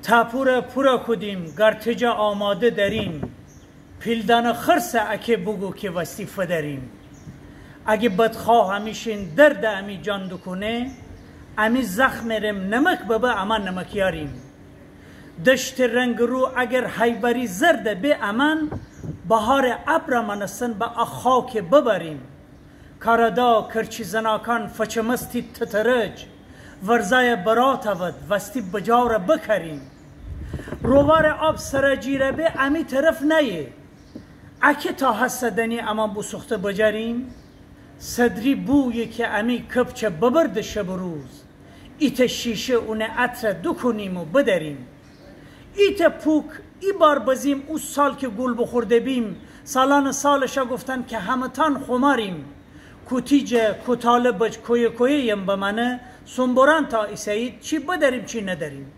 تپور پورا کدیم گرتجا آماده دریم، پیلدان خرس اکه بگو که وصیفه داریم. اگه بدخواه همیشین درد امی جان دکنه، امی زخم رم نمک ببه اما نمکیاریم. دشت رنگ رو اگر حیبری زرده به امان، بهار ابر منسن به اخاک ببریم. کاردا کرچی زناکان فچمستی تترج، ورزای برات ود وستی بجار بکریم. روار آب سرجیره به امی طرف نیه، اکه تا حسدنی اما بسخته بجریم. صدری بویی که امی کپچه ببرد شب روز، ایت شیشه اونه عطر دکنیم و بدریم. ایت پوک ای بار بزیم او سال که گل بخورده بیم، سالان سالشا گفتن که همتان خماریم. کتیجه کتاله بج کوی کوی یم بمنه، سنبوران تا ایسایید چی بدریم چی نداریم.